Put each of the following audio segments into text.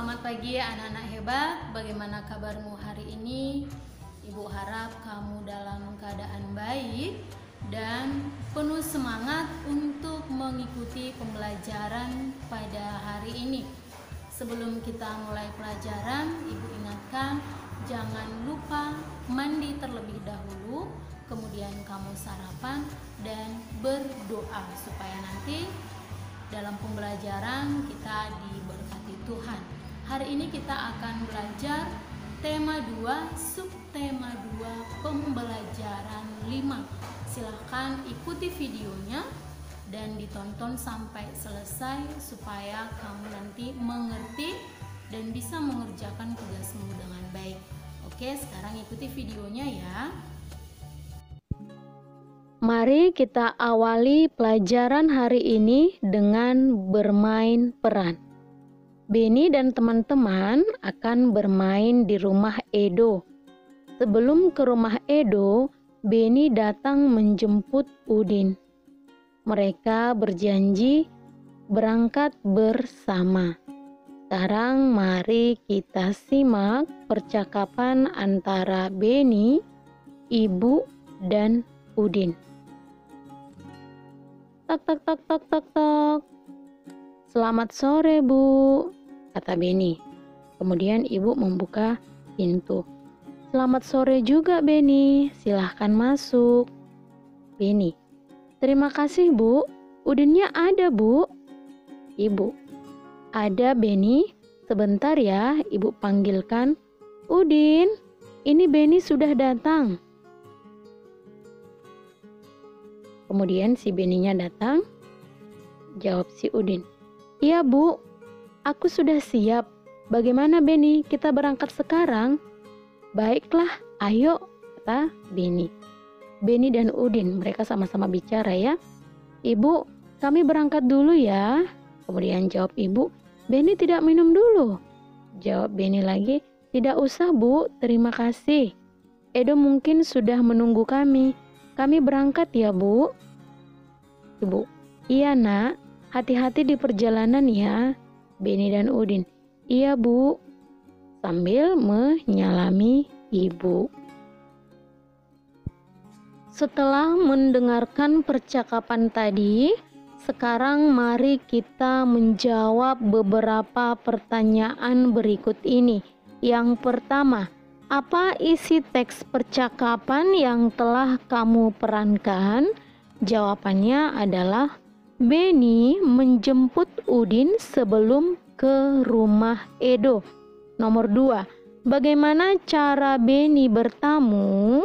Selamat pagi anak-anak hebat. Bagaimana kabarmu hari ini? Ibu harap kamu dalam keadaan baik dan penuh semangat untuk mengikuti pembelajaran pada hari ini. Sebelum kita mulai pelajaran, Ibu ingatkan jangan lupa mandi terlebih dahulu, kemudian kamu sarapan dan berdoa supaya nanti dalam pembelajaran kita diberkati Tuhan. Hari ini kita akan belajar tema 2, subtema 2, pembelajaran 5. Silahkan ikuti videonya dan ditonton sampai selesai supaya kamu nanti mengerti dan bisa mengerjakan tugasmu dengan baik. Oke, sekarang ikuti videonya ya. Mari kita awali pelajaran hari ini dengan bermain peran. Benny dan teman-teman akan bermain di rumah Edo. Sebelum ke rumah Edo, Benny datang menjemput Udin. Mereka berjanji berangkat bersama. Sekarang mari kita simak percakapan antara Benny, Ibu, dan Udin. Tak tak tak tak tak tak. Selamat sore, Bu, kata Benny. Kemudian ibu membuka pintu. Selamat sore juga, Benny. Silahkan masuk. Benny, terima kasih, Bu. Udinnya ada, Bu. Ibu, ada, Benny. Sebentar ya, ibu panggilkan. Udin, ini Benny sudah datang. Kemudian si Benny-nya datang. Jawab si Udin. Iya, Bu. Aku sudah siap. Bagaimana, Benny? Kita berangkat sekarang? Baiklah, ayo, kata Benny. Benny dan Udin, mereka sama-sama bicara ya. Ibu, kami berangkat dulu ya. Kemudian jawab ibu, Benny tidak minum dulu. Jawab Benny lagi, tidak usah, Bu. Terima kasih. Edo mungkin sudah menunggu kami. Kami berangkat ya, Bu. Ibu, iya nak, hati-hati di perjalanan ya. Benny dan Udin, iya Bu, sambil menyalami ibu. Setelah mendengarkan percakapan tadi, sekarang mari kita menjawab beberapa pertanyaan berikut ini. Yang pertama, apa isi teks percakapan yang telah kamu perankan? Jawabannya adalah Benny menjemput Udin sebelum ke rumah Edo. Nomor 2, bagaimana cara Benny bertamu?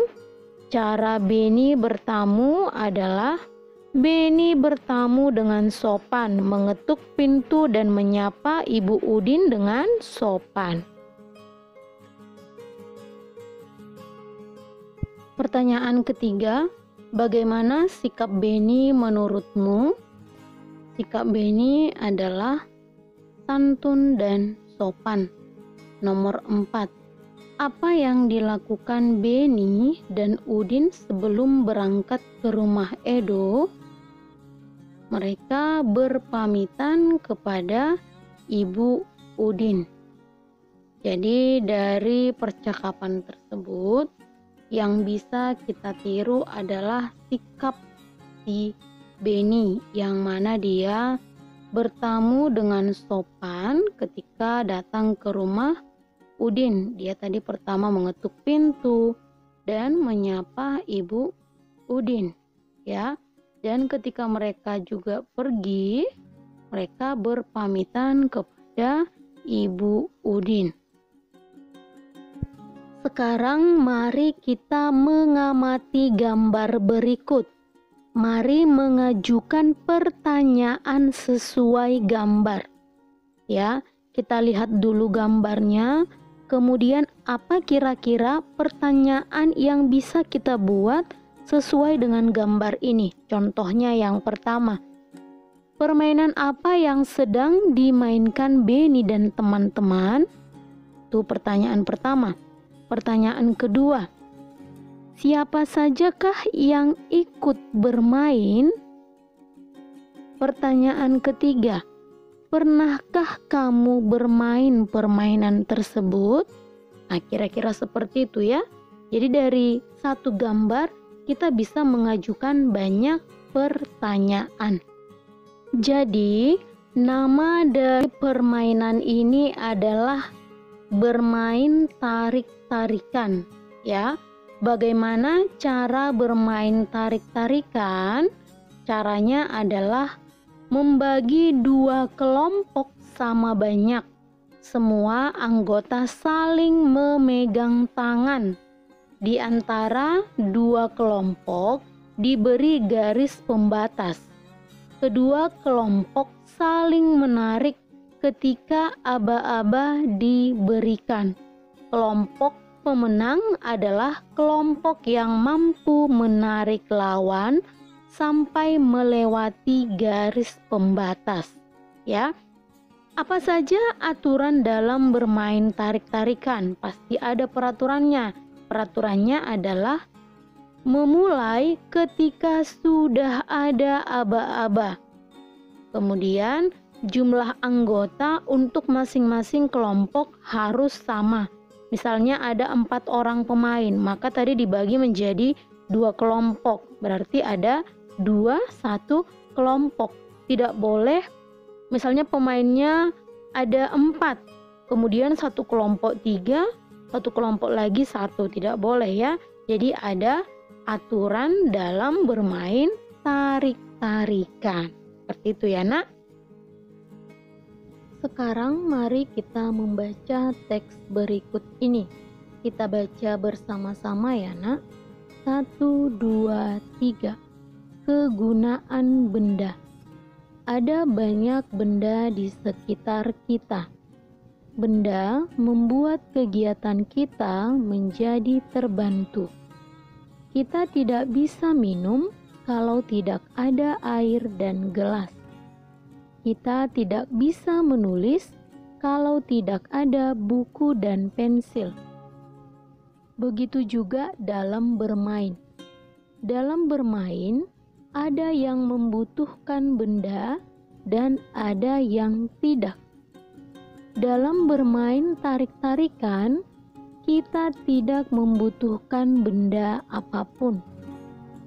Cara Benny bertamu adalah Benny bertamu dengan sopan, mengetuk pintu dan menyapa Ibu Udin dengan sopan. Pertanyaan ketiga, bagaimana sikap Benny menurutmu? Sikap Benny adalah santun dan sopan. Nomor 4, apa yang dilakukan Benny dan Udin sebelum berangkat ke rumah Edo? Mereka berpamitan kepada Ibu Udin. Jadi dari percakapan tersebut, yang bisa kita tiru adalah sikap si Benny, yang mana dia bertamu dengan sopan ketika datang ke rumah Udin. Dia tadi pertama mengetuk pintu dan menyapa Ibu Udin, ya. Dan ketika mereka juga pergi, mereka berpamitan kepada Ibu Udin. Sekarang mari kita mengamati gambar berikut. Mari mengajukan pertanyaan sesuai gambar. Ya, kita lihat dulu gambarnya. Kemudian apa kira-kira pertanyaan yang bisa kita buat sesuai dengan gambar ini? Contohnya yang pertama. Permainan apa yang sedang dimainkan Benny dan teman-teman? Itu pertanyaan pertama. Pertanyaan kedua, siapa sajakah yang ikut bermain? Pertanyaan ketiga, Pernahkah kamu bermain permainan tersebut? Nah, kira-kira seperti itu ya. Jadi dari satu gambar kita bisa mengajukan banyak pertanyaan. Jadi nama dari permainan ini adalah bermain tarik-tarikan ya. Bagaimana cara bermain tarik-tarikan? Caranya adalah membagi dua kelompok sama banyak. Semua anggota saling memegang tangan. Di antara dua kelompok diberi garis pembatas. Kedua kelompok saling menarik ketika aba-aba diberikan. Kelompok pemenang adalah kelompok yang mampu menarik lawan sampai melewati garis pembatas. Ya. Apa saja aturan dalam bermain tarik-tarikan? Pasti ada peraturannya. Peraturannya adalah memulai ketika sudah ada aba-aba. Kemudian jumlah anggota untuk masing-masing kelompok harus sama. Misalnya ada 4 orang pemain, maka tadi dibagi menjadi 2 kelompok. Berarti ada 1 kelompok. Tidak boleh misalnya pemainnya ada 4, kemudian satu kelompok 3, satu kelompok lagi 1, tidak boleh ya. Jadi ada aturan dalam bermain tarik-tarikan. Seperti itu ya nak. Sekarang mari kita membaca teks berikut ini. Kita baca bersama-sama ya nak. 1, 2, 3. Kegunaan benda. Ada banyak benda di sekitar kita. Benda membuat kegiatan kita menjadi terbantu. Kita tidak bisa minum kalau tidak ada air dan gelas. Kita tidak bisa menulis kalau tidak ada buku dan pensil. Begitu juga dalam bermain. Dalam bermain, ada yang membutuhkan benda dan ada yang tidak. Dalam bermain tarik-tarikan, kita tidak membutuhkan benda apapun.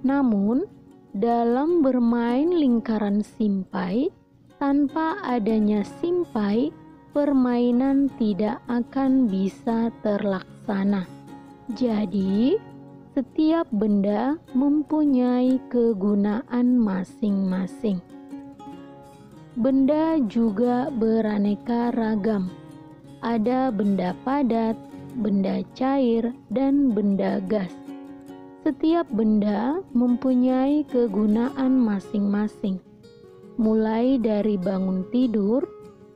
Namun, dalam bermain lingkaran simpai, tanpa adanya simpai, permainan tidak akan bisa terlaksana. Jadi, setiap benda mempunyai kegunaan masing-masing. Benda juga beraneka ragam. Ada benda padat, benda cair, dan benda gas. Setiap benda mempunyai kegunaan masing-masing. Mulai dari bangun tidur,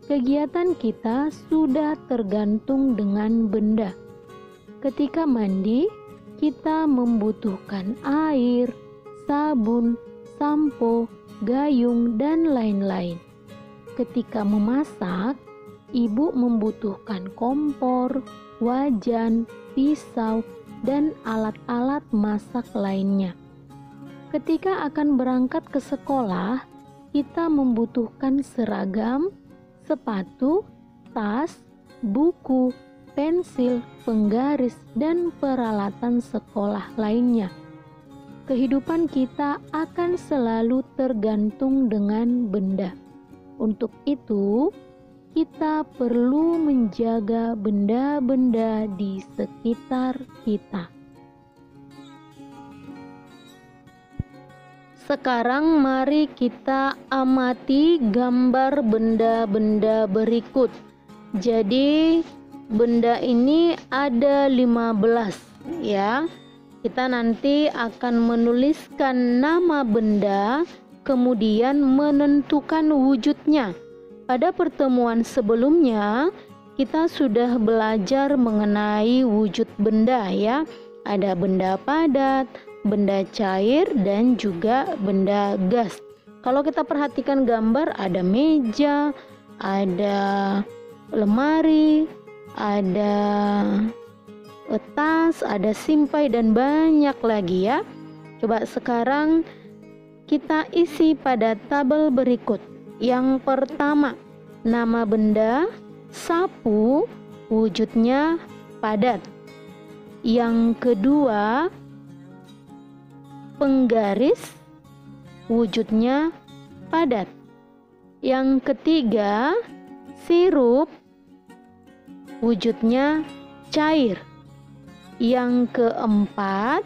kegiatan kita sudah tergantung dengan benda. Ketika mandi, kita membutuhkan air, sabun, sampo, gayung, dan lain-lain. Ketika memasak, ibu membutuhkan kompor, wajan, pisau, dan alat-alat masak lainnya. Ketika akan berangkat ke sekolah, kita membutuhkan seragam, sepatu, tas, buku, pensil, penggaris, dan peralatan sekolah lainnya. Kehidupan kita akan selalu tergantung dengan benda. Untuk itu, kita perlu menjaga benda-benda di sekitar kita. Sekarang mari kita amati gambar benda-benda berikut. Jadi benda ini ada 15 ya. Kita nanti akan menuliskan nama benda, kemudian menentukan wujudnya. Pada pertemuan sebelumnya, kita sudah belajar mengenai wujud benda ya. Ada benda padat, benda cair, dan juga benda gas. Kalau kita perhatikan gambar, ada meja, ada lemari, ada tas, ada simpai, dan banyak lagi ya. Coba sekarang kita isi pada tabel berikut. Yang pertama, Nama benda sapu, wujudnya padat. Yang kedua, penggaris, wujudnya padat. Yang ketiga, sirup, wujudnya cair. Yang keempat,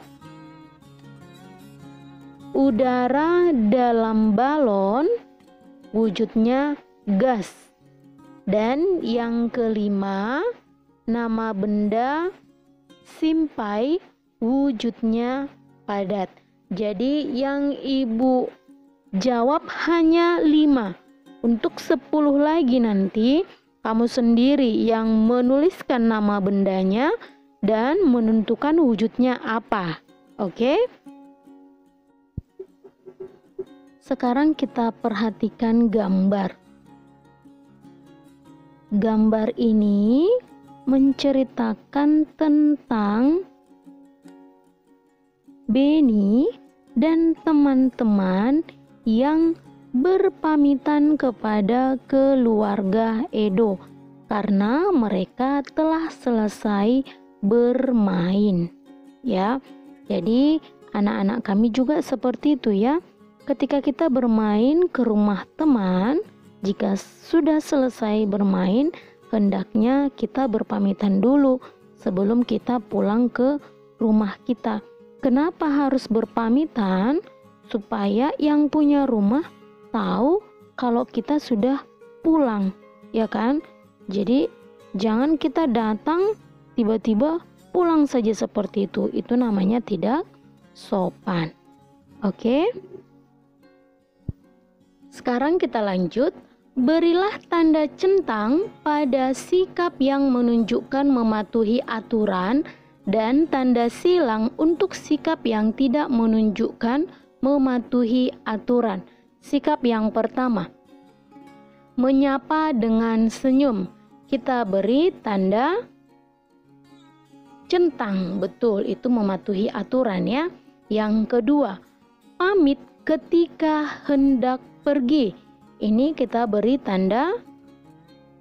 udara dalam balon, wujudnya gas. Dan yang kelima, nama benda simpai, wujudnya padat. Jadi yang Ibu jawab hanya 5. Untuk 10 lagi nanti kamu sendiri yang menuliskan nama bendanya dan menentukan wujudnya apa. Oke? Sekarang kita perhatikan gambar. Gambar ini menceritakan tentang Beni dan teman-teman yang berpamitan kepada keluarga Edo karena mereka telah selesai bermain. Ya, jadi anak-anak kami juga seperti itu ya. Ketika kita bermain ke rumah teman, jika sudah selesai bermain, hendaknya kita berpamitan dulu sebelum kita pulang ke rumah kita. Kenapa harus berpamitan? Supaya yang punya rumah tahu kalau kita sudah pulang, ya kan? Jadi jangan kita datang tiba-tiba pulang saja seperti itu. Itu namanya tidak sopan. Oke? Sekarang kita lanjut. Berilah tanda centang pada sikap yang menunjukkan mematuhi aturan dan tanda silang untuk sikap yang tidak menunjukkan mematuhi aturan. Sikap yang pertama, menyapa dengan senyum. Kita beri tanda centang, betul, itu mematuhi aturan ya. Yang kedua, pamit ketika hendak pergi. Ini kita beri tanda,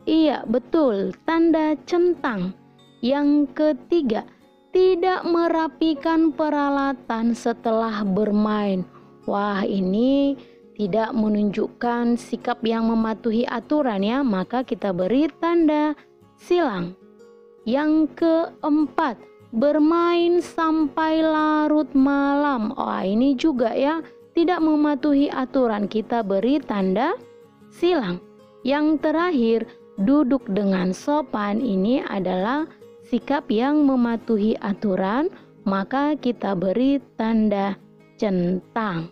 iya betul, tanda centang. Yang ketiga, tidak merapikan peralatan setelah bermain. Wah, ini tidak menunjukkan sikap yang mematuhi aturan ya, maka kita beri tanda silang. Yang keempat, bermain sampai larut malam. Wah, ini juga ya, tidak mematuhi aturan, kita beri tanda silang. Yang terakhir, duduk dengan sopan. Ini adalah sikap yang mematuhi aturan, maka kita beri tanda centang.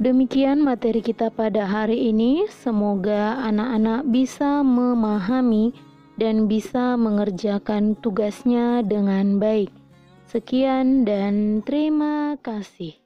Demikian materi kita pada hari ini. Semoga anak-anak bisa memahami dan bisa mengerjakan tugasnya dengan baik. Sekian dan terima kasih.